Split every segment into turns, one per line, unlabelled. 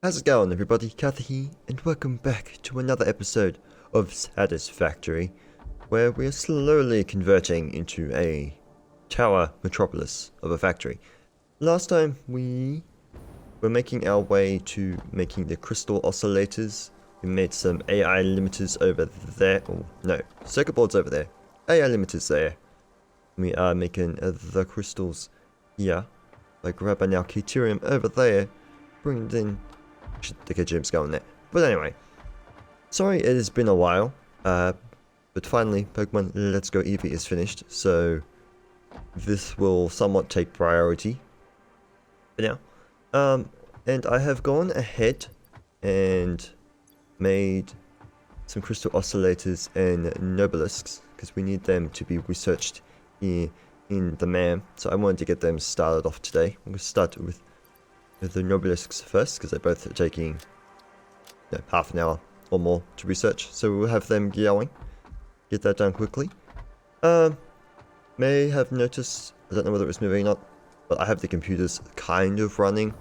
How's it going, everybody? Kyther here, and welcome back to another episode of Satisfactory, where we're slowly converting into a tower metropolis of a factory. Last time we were making our way to making the crystal oscillators. We made some AI limiters over there. Oh, no, circuit boards over there. AI limiters there. We are making the crystals here by grabbing our Kytherium over there, bringing it in. The KGM's going there. But anyway, sorry it has been a while, but finally Pokemon Let's Go Eevee is finished, so this will somewhat take priority for now. And I have gone ahead and made some crystal oscillators and nobelisks, because we need them to be researched here in the MAM, so I wanted to get them started off today. I'm going to start with the nobelisks first, because they're both taking half an hour or more to research, so we'll have them going. Get that done quickly. May have noticed, I don't know whether it was moving or not, but I have the computers kind of running.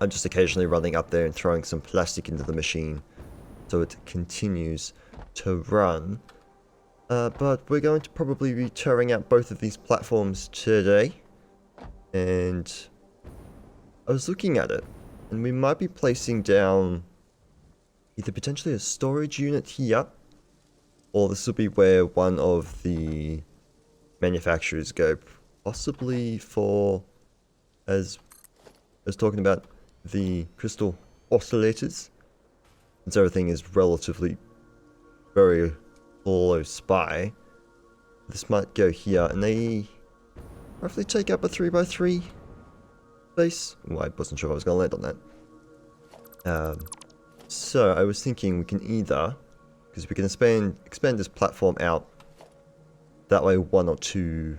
I'm just occasionally running up there and throwing some plastic into the machine so it continues to run. But we're going to probably be tearing out both of these platforms today, and I was looking at it, and we might be placing down either potentially a storage unit here, or this will be where one of the manufacturers go, possibly for, as I was talking about, the crystal oscillators, since everything is relatively very close by. This might go here, and they roughly take up a 3x3 space. Well, I wasn't sure if I was going to land on that. So I was thinking we can either, because we can expand this platform out, that way one or two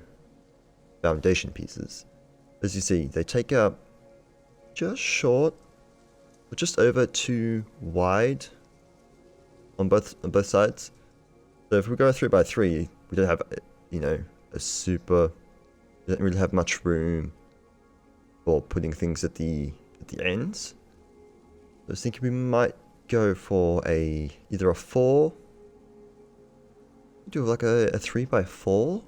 foundation pieces. As you see, they take up just short, or just over 2 wide on both sides. So if we go 3x3, we don't have, we don't really have much room for putting things at the ends. I was thinking we might go for either a 4, do like a 3x4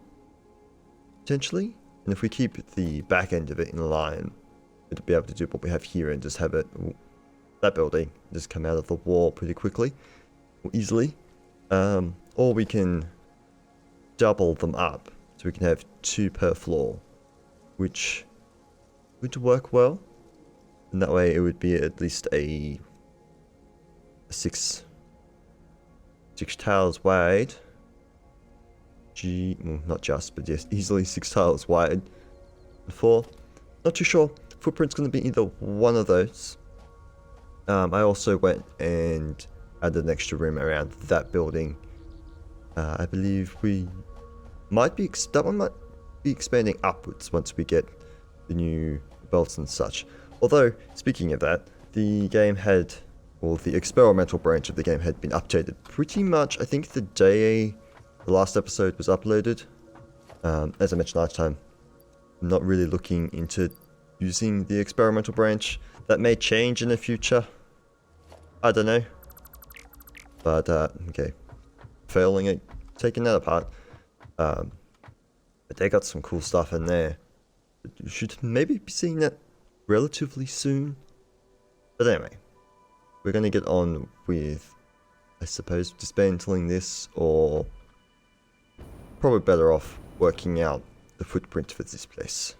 potentially, and if we keep the back end of it in line, we'll be able to do what we have here and just have it, that building just come out of the wall pretty quickly or easily. Or we can double them up so we can have 2 per floor, which would work well, and that way it would be at least a 6 tiles wide. Well, not just, but yes, easily 6 tiles wide. 4, not too sure. Footprint's going to be either one of those. I also went and added an extra room around that building. I believe we might be that one might be expanding upwards once we get the new belts and such. Although, speaking of that, the game had, well, the experimental branch of the game had been updated pretty much, I think, the day the last episode was uploaded. As I mentioned last time, I'm not really looking into using the experimental branch. That may change in the future. I don't know. But, okay. Failing at taking that apart. But they got some cool stuff in there. You should maybe be seeing that relatively soon. But anyway, we're going to get on with, I suppose, dismantling this, or probably better off working out the footprint for this place.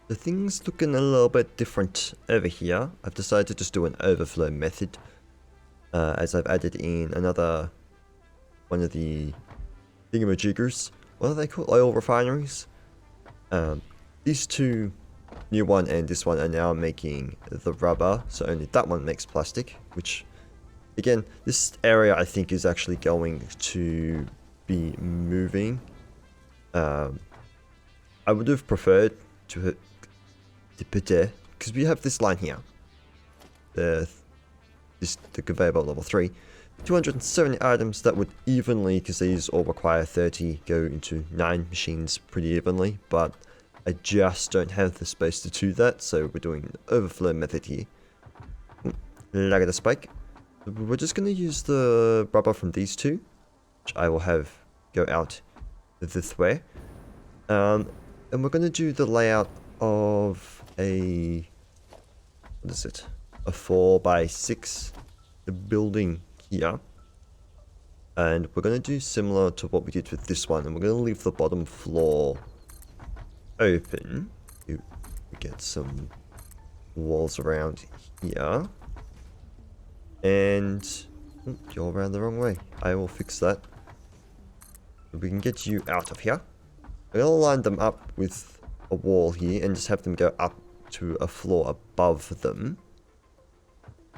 The thing's looking a little bit different over here. I've decided to just do an overflow method, as I've added in another one of the thingamajiggers. What are they called? Oil refineries. These two, new one and this one, are now making the rubber, so only that one makes plastic, which, again, this area I think is actually going to be moving. I would have preferred to put there, because we have this line here, the conveyor belt level 3, 270 items that would evenly, because these all require 30, go into 9 machines pretty evenly, but I just don't have the space to do that, so we're doing an overflow method here. lag at a spike. We're just going to use the rubber from these two, which I will have go out this way. And we're going to do the layout of a, what is it? A 4x6 building here. And we're going to do similar to what we did with this one. And we're going to leave the bottom floor open. We get some walls around here. And you're around the wrong way. I will fix that. We can get you out of here. I'm going to line them up with a wall here and just have them go up to a floor above them,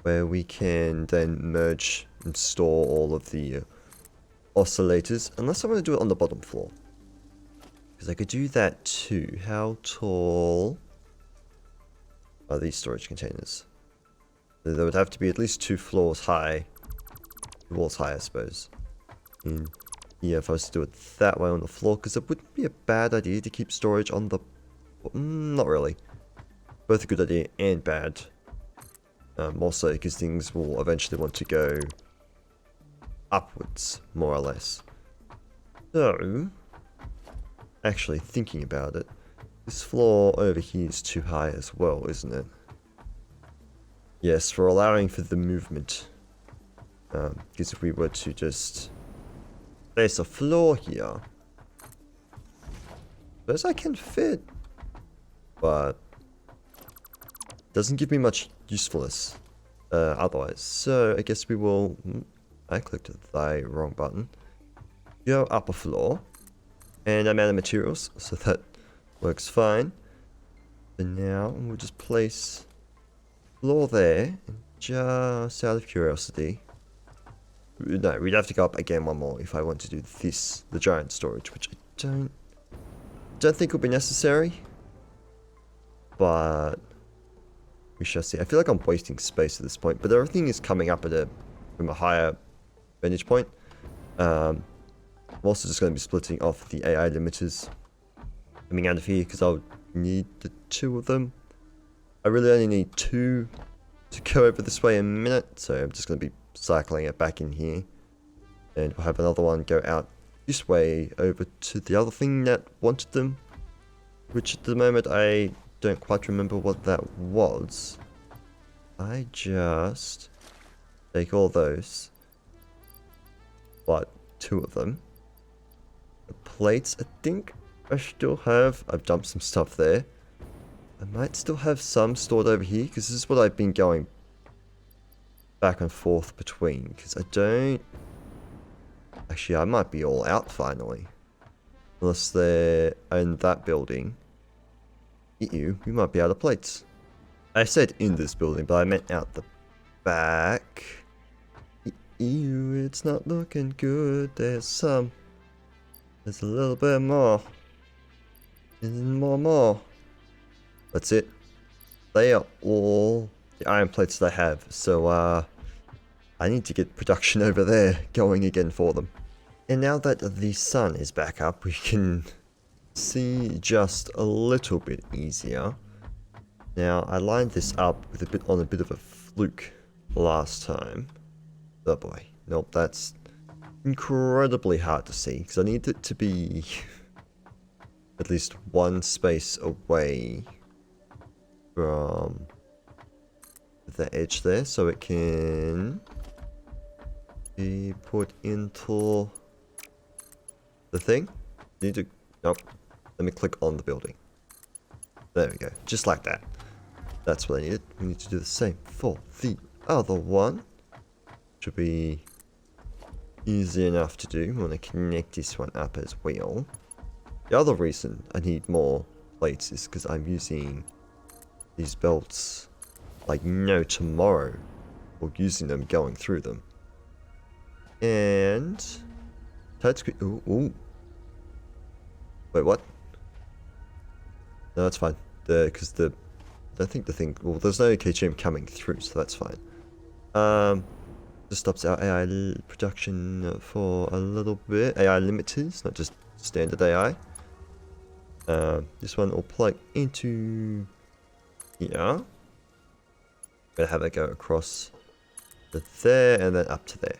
where we can then merge and store all of the oscillators, unless I want to do it on the bottom floor, because I could do that too. How tall are these storage containers? They would have to be at least 2 floors high, 2 walls high, I suppose. And yeah, if I was to do it that way on the floor, because it wouldn't be a bad idea to keep storage on the... not really. Both a good idea and bad. Also, because things will eventually want to go upwards, more or less. So, actually thinking about it, this floor over here is too high as well, isn't it? Yes, for allowing for the movement. Because if we were to just place a floor here, suppose I can fit, but doesn't give me much usefulness otherwise. So I guess we will... I clicked the wrong button. Go up a floor, and I'm out of materials, so that works fine. And now we'll just place floor there, and just out of curiosity. No, we'd have to go up again one more if I want to do this, the giant storage, which I don't think will be necessary. But we shall see. I feel like I'm wasting space at this point, but everything is coming up from a higher vantage point. I'm also just going to be splitting off the AI limiters coming out of here, because I'll need the 2 of them. I really only need 2 to go over this way in a minute, so I'm just going to be cycling it back in here. And we'll have another one go out this way over to the other thing that wanted them, which at the moment I don't quite remember what that was. I just take all those, but 2 of them. The plates, I think I still have. I've dumped some stuff there. I might still have some stored over here, because this is what I've been going back and forth between, because I don't... Actually, I might be all out finally. Unless they're in that building. Ew, we might be out of plates. I said in this building, but I meant out the back. Ew, it's not looking good. There's a little bit more. And more. That's it. They are all the iron plates that I have. So, I need to get production over there going again for them. And now that the sun is back up, we can see just a little bit easier. Now, I lined this up with on a bit of a fluke last time. Oh boy. Nope, that's incredibly hard to see, because I need it to be at least one space away from the edge there, so it can be put into the thing. Nope. Let me click on the building. There we go. Just like that. That's what I needed. We need to do the same for the other one. Should be easy enough to do. We want to connect this one up as well. The other reason I need more plates is because I'm using these belts like no tomorrow, or using them, going through them. And tight squeeze. Ooh. Wait, what? No, that's fine. Because I don't think the thing. Well, there's no KGM coming through, so that's fine. Just stops our AI production for a little bit. AI limiters, not just standard AI. This one will plug into here. Gonna have it go across to there, and then up to there.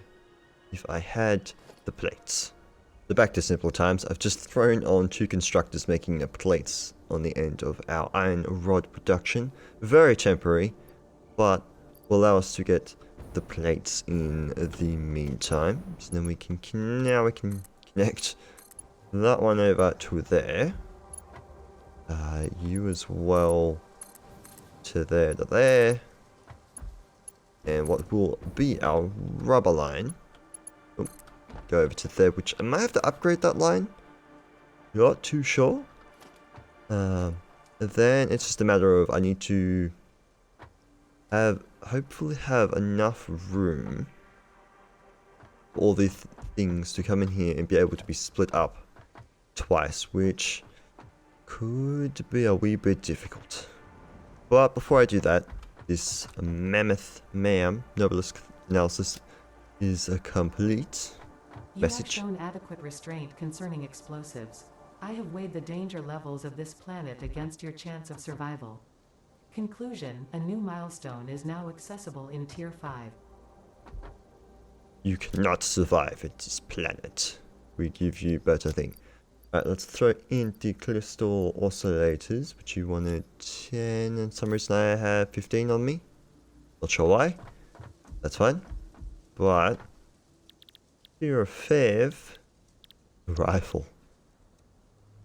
If I had the plates. So back to simple times, I've just thrown on 2 constructors making plates on the end of our iron rod production. Very temporary, but will allow us to get the plates in the meantime. So then we can connect that one over to there. You as well to there. And what will be our rubber line. Go over to there, which I might have to upgrade that line. Not too sure. Then it's just a matter of I need to hopefully have enough room for all these things to come in here and be able to be split up twice, which could be a wee bit difficult. But before I do that, this mammoth novelist analysis is complete. Message.
You have shown adequate restraint concerning explosives. I have weighed the danger levels of this planet against your chance of survival. Conclusion: a new milestone is now accessible in Tier 5.
You cannot survive at this planet. We give you better thing. Alright, let's throw in the crystal oscillators, which you wanted 10, and for some reason I have 15 on me. Not sure why. That's fine. But Tier 5 rifle.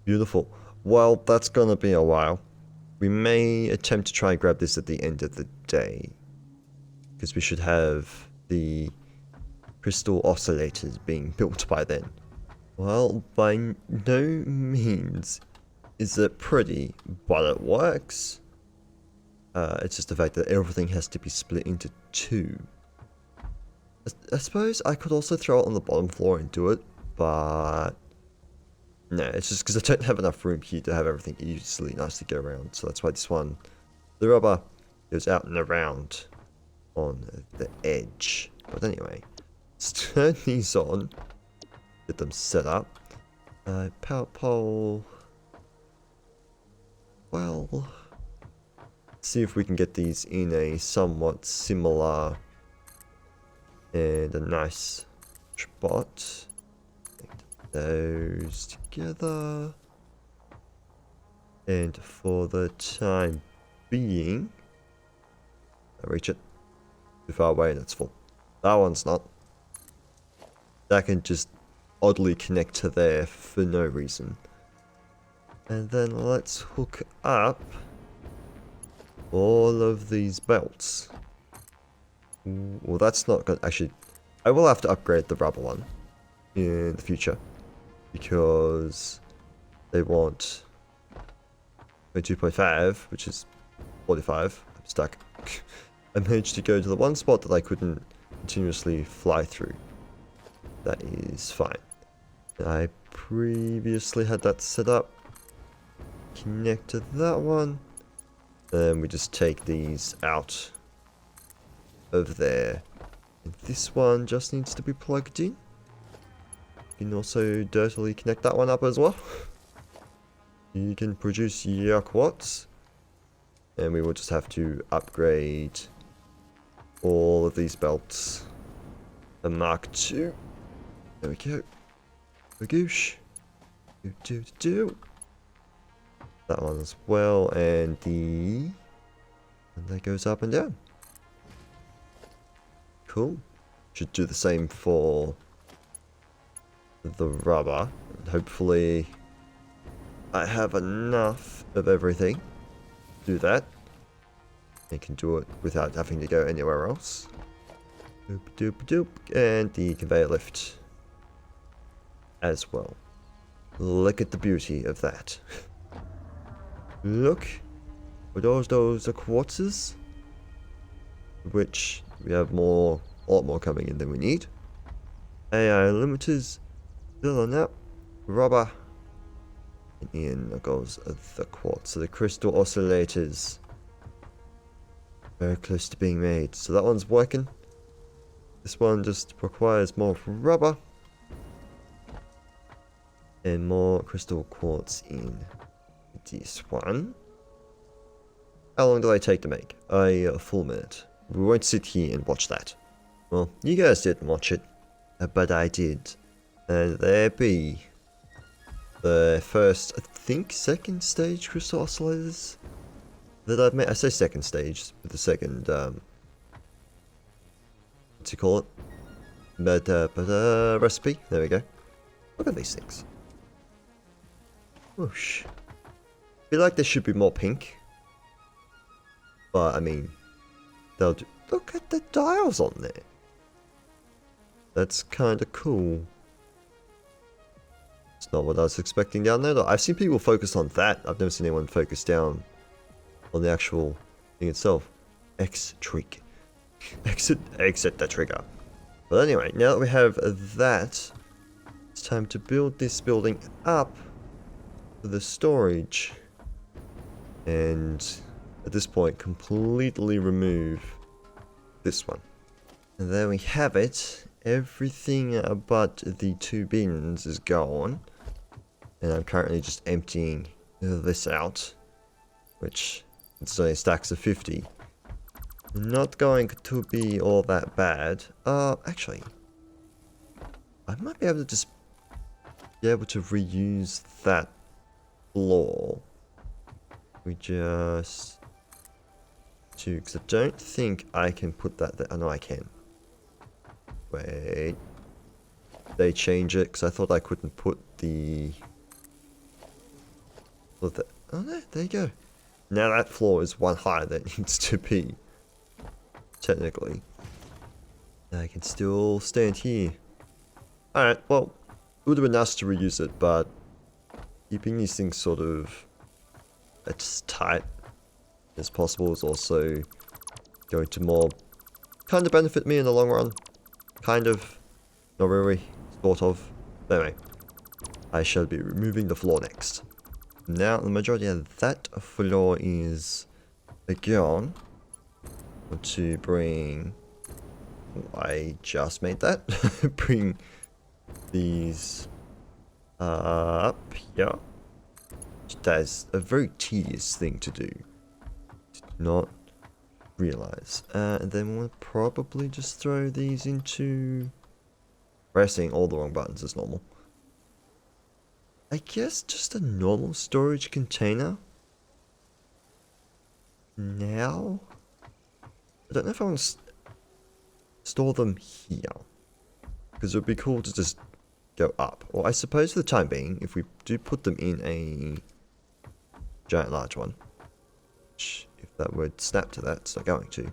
Beautiful. Well, that's gonna be a while. We may attempt to try and grab this at the end of the day, because we should have the crystal oscillators being built by then. Well, by no means is it pretty, but it works. It's just the fact that everything has to be split into 2. I suppose I could also throw it on the bottom floor and do it, but no, it's just because I don't have enough room here to have everything easily nice to get around. So that's why this one, the rubber, goes out and around on the edge. But anyway, let's turn these on, get them set up. Power pole. Well, let's see if we can get these in a somewhat similar and a nice spot. Those together. And for the time being, I reach it. Too far away and it's full. That one's not. That can just oddly connect to there for no reason. And then let's hook up all of these belts. Well, that's not good. Actually, I will have to upgrade the rubber one in the future, because they want 2.5, which is 45. I'm stuck. I managed to go to the one spot that I couldn't continuously fly through. That is fine. I previously had that set up. Connect to that one. Then we just take these out of there. And this one just needs to be plugged in. You can also dirtily connect that one up as well. You can produce yuck watts. And we will just have to upgrade all of these belts. The Mark II. There we go. Bagoosh. Do. That one as well. And that goes up and down. Cool. Should do the same for the rubber. And hopefully I have enough of everything to do that. I can do it without having to go anywhere else. Doop. And the conveyor lift as well. Look at the beauty of that. Look. Are those quartzes? Which we have a lot more coming in than we need. AI limiters filling up. Rubber. And in goes the quartz. So the crystal oscillators. Very close to being made. So that one's working. This one just requires more rubber. And more crystal quartz in this one. How long do they take to make? A full minute. We won't sit here and watch that. Well, you guys didn't watch it, but I did. And there be the first, I think, second stage crystal oscillators that I've made. I say second stage, but the second, what's you call it? But recipe. There we go. Look at these things. Whoosh. Feel like there should be more pink. But, I mean, they'll do. Look at the dials on there. That's kind of cool. It's not what I was expecting down there, though. I've seen people focus on that. I've never seen anyone focus down on the actual thing itself. X-trick. Exit the trigger. But anyway, now that we have that, it's time to build this building up for the storage. And at this point, completely remove this one. And there we have it. Everything but the 2 bins is gone. And I'm currently just emptying this out, which it's only stacks of 50. Not going to be all that bad. Actually, I might be able to just be able to reuse that floor. We just because I don't think I can put that there. I know I can. Wait. They change it because I thought I couldn't put the. Oh no, there you go. Now that floor is one higher than it needs to be. Technically. I can still stand here. Alright, well, it would have been nice to reuse it, but keeping these things sort of as tight as possible is also going to more kind of benefit me in the long run. Kind of. Not really. Sort of. Anyway. I shall be removing the floor next. Now, the majority of that floor is gone. To bring... I just made that. Bring these up here. That is a very tedious thing to do. Did not realize. And then we'll probably just throw these into... Pressing all the wrong buttons as normal. I guess just a normal storage container. Now? I don't know if I want to store them here. Because it would be cool to just go up. Or I suppose for the time being, if we do put them in a giant large one. Which, if that would snap to that, it's not going to.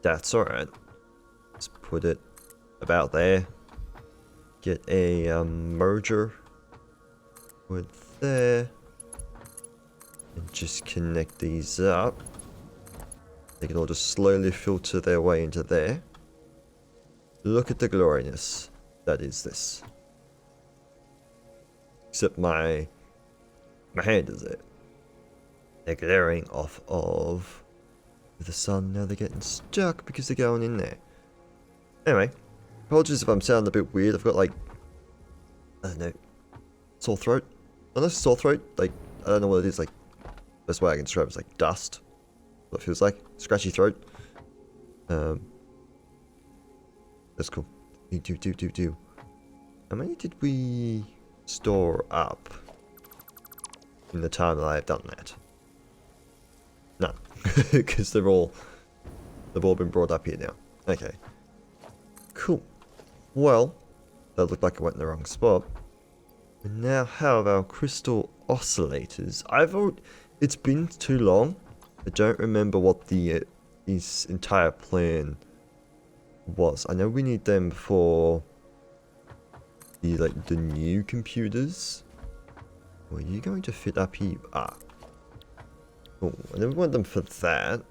That's alright. Let's put it about there. Get a merger with there. And just connect these up. They can all just slowly filter their way into there. Look at the gloriness that is this. Except my hand is it. They're glaring off of the sun. Now they're getting stuck because they're going in there. Anyway, apologies if I'm sounding a bit weird. I've got like, I don't know, sore throat. Unless sore throat, like, I don't know what it is. Like, best way I can describe it is like dust. What it feels like. Scratchy throat. That's cool. Do. How many did we store up in the time that I have done that? None. Because they've all been brought up here now. Okay. Cool. Well, that looked like I went in the wrong spot. We now have our crystal oscillators. It's been too long. I don't remember what the his entire plan was. I know we need them for the new computers. Were you going to fit up here? Ah. Oh, I never want them for that.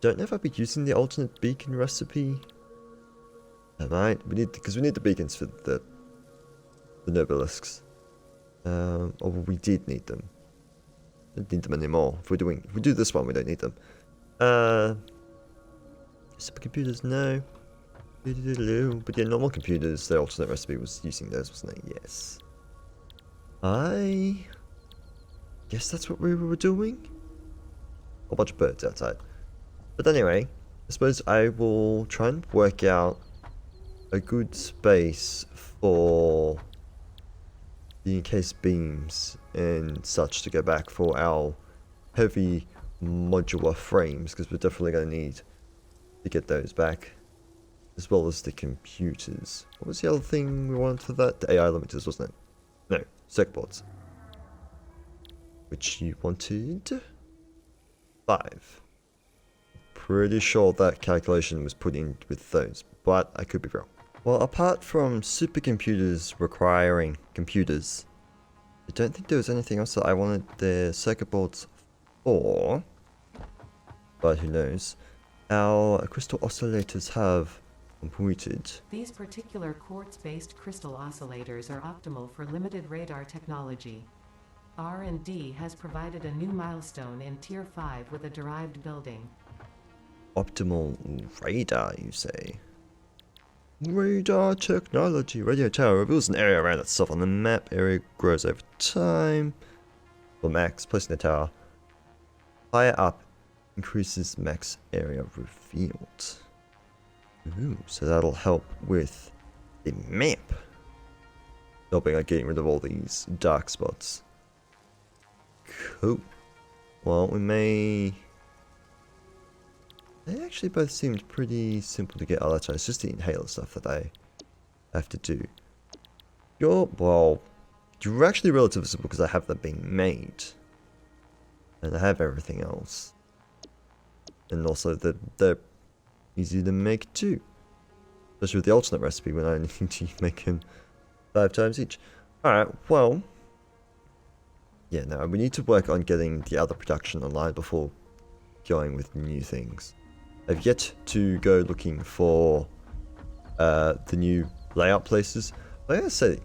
Don't know if I'll be using the alternate beacon recipe. I might. Because we need the beacons for the nobelisks. Or we did need them. Don't need them anymore. If we do this one, we don't need them. Supercomputers, no. But yeah, normal computers, the alternate recipe was using those, wasn't it? Yes. I guess that's what we were doing. A bunch of birds outside. But anyway, I suppose I will try and work out a good space for the encased beams and such to go back for our heavy modular frames, because we're definitely going to need to get those back, as well as the computers. What was the other thing we wanted for that? The AI limiters, wasn't it? No, circuit boards. Which you wanted 5. Pretty sure that calculation was put in with those, but I could be wrong. Well, apart from supercomputers requiring computers, I don't think there was anything else that I wanted the circuit boards for, but who knows. Our crystal oscillators have completed.
These particular quartz-based crystal oscillators are optimal for limited radar technology. R&D has provided a new milestone in Tier 5 with a derived building.
Optimal radar, you say? Radar technology. Radio tower reveals an area around itself on the map. Area grows over time. For max, placing the tower higher up increases max area revealed. Ooh, so that'll help with the map. Helping at getting rid of all these dark spots. Cool. Well, we may... They actually both seemed pretty simple to get. Oh, that's right. It's just the inhaler stuff that I have to do. Well, you're actually relatively simple because I have them being made. And I have everything else. And also they're easy to make too. Especially with the alternate recipe when I need to make them 5 times each. Alright, well. Yeah, no, we need to work on getting the other production online before going with new things. I've yet to go looking for the new layout places. I gotta say,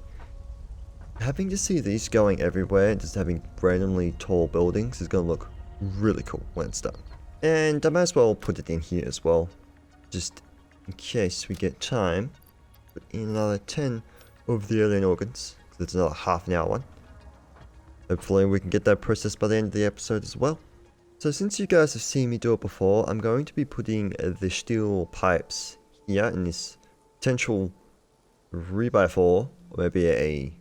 having to see these going everywhere and just having randomly tall buildings is gonna look really cool when it's done. And I might as well put it in here as well, just in case we get time. Put in another 10 of the alien organs, because it's another half an hour one. Hopefully we can get that processed by the end of the episode as well. So since you guys have seen me do it before, I'm going to be putting the steel pipes here in this potential 3x4, or maybe a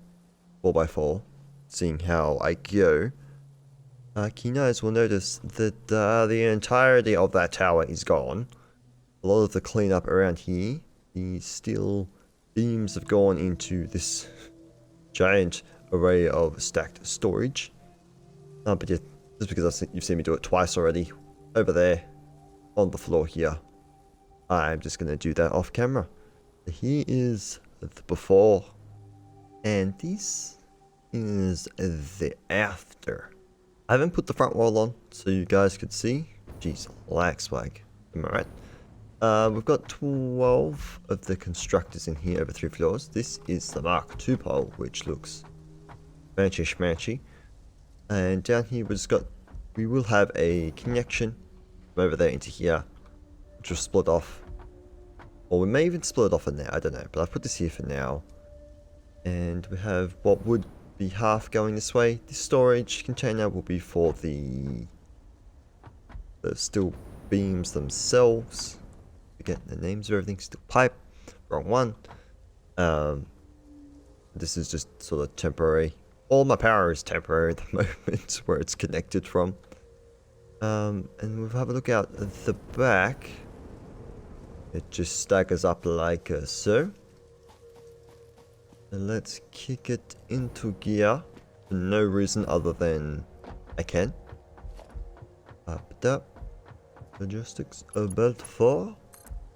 4x4, seeing how I go. You guys will notice that the entirety of that tower is gone. A lot of the cleanup around here, the steel beams have gone into this giant array of stacked storage. But yeah, just because you've seen me do it twice already, over there, on the floor here, I'm just going to do that off camera. Here is the before, and this is the after. I haven't put the front wall on, so you guys could see. Jeez, lag swag. Am I right? We've got 12 of the constructors in here over 3 floors. This is the Mark II pole, which looks smanchy schmanchy. And down here we will have a connection from over there into here, which will split off. Or we may even split it off in there, I don't know. But I've put this here for now. And we have what would be half going this way. The storage container will be for the steel beams themselves. Forget the names of everything. Steel pipe. Wrong one. This is just sort of temporary. All my power is temporary at the moment where it's connected from. And we'll have a look out at the back. It just staggers up like so. And let's kick it into gear for no reason other than I can. Up. Logistics belt 4.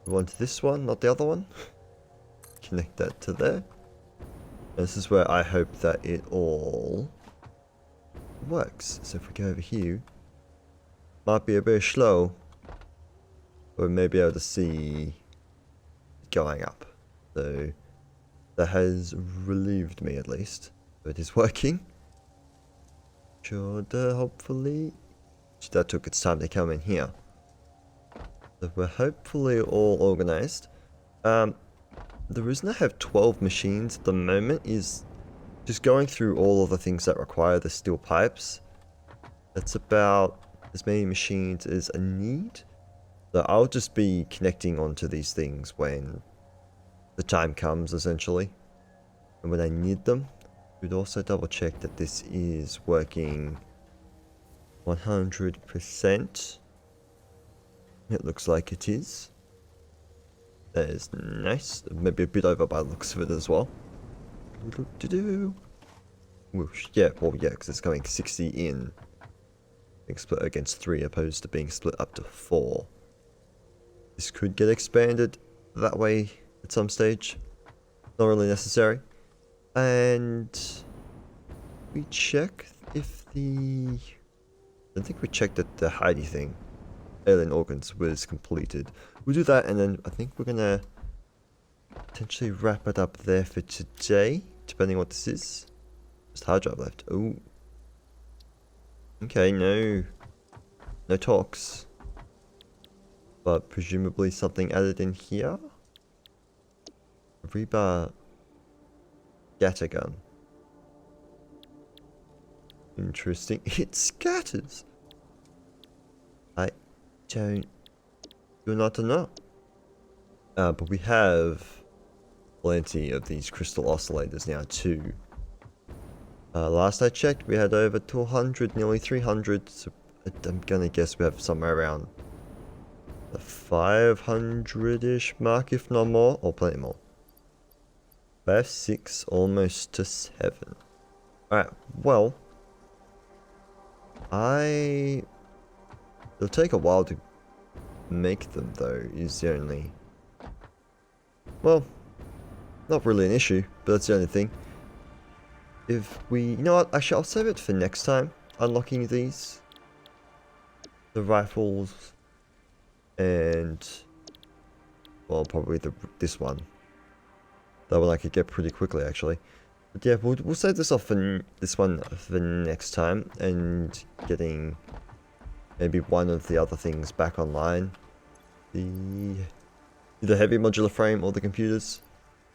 We want this one, not the other one. Connect that to there. This is where I hope that it all works. So if we go over here, might be a bit slow, but we may be able to see it going up. So that has relieved me at least. So it is working. Should hopefully... That took its time to come in here. So we're hopefully all organized. The reason I have 12 machines at the moment is just going through all of the things that require the steel pipes. That's about as many machines as I need. So I'll just be connecting onto these things when the time comes, essentially. And when I need them. We'd also double check that this is working 100%. It looks like it is. That is nice. Maybe a bit over by the looks of it as well. Whoosh. Yeah, well, yeah, because it's going 60 in. Being split against 3 opposed to being split up to 4. This could get expanded that way at some stage. Not really necessary. And we check if the... I think we checked that the Heidi thing, alien organs, was completed. We'll do that, and then I think we're gonna potentially wrap it up there for today, depending on what this is. Just hard drive left. Oh. Okay, no talks. But presumably something added in here. Rebar scatter gun. Interesting. It scatters. I do not know. But we have plenty of these crystal oscillators now too. Last I checked, we had over 200, nearly 300. So I'm gonna guess we have somewhere around the 500-ish mark, if not more, or plenty more. 5, 6, almost to 7. Alright, well, it'll take a while to make them, though, is the only... Well, not really an issue, but that's the only thing. If we... You know what? Actually, I'll save it for next time. Unlocking these. The rifles. And... Well, probably this one. That one I could get pretty quickly, actually. But yeah, we'll save this off for this one for next time. And getting... maybe one of the other things back online. The heavy modular frame or the computers.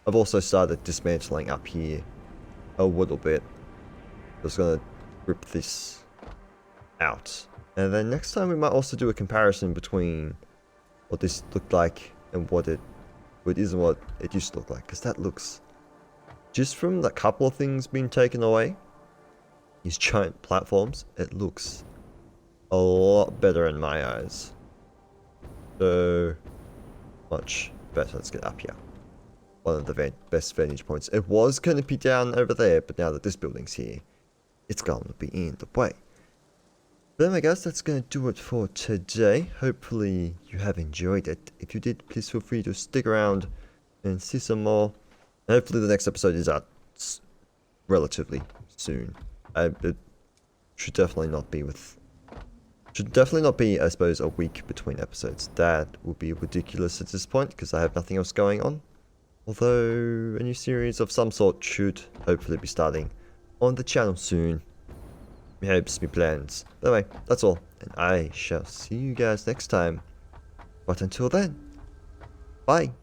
I've also started dismantling up here a little bit. I'm just gonna rip this out. And then next time we might also do a comparison between what this looked like and what it is and what it used to look like. Because that looks, just from the couple of things being taken away, these giant platforms, it looks a lot better in my eyes. So much better. Let's get up here. One of the best vantage points. It was going to be down over there, but now that this building's here, it's going to be in the way. But I guess that's going to do it for today. Hopefully you have enjoyed it. If you did, please feel free to stick around and see some more. And hopefully the next episode is out relatively soon. It should definitely not be I suppose, a week between episodes. That would be ridiculous at this point, because I have nothing else going on. Although, a new series of some sort should hopefully be starting on the channel soon. Me hopes, me plans. Anyway, that's all. And I shall see you guys next time. But until then, bye.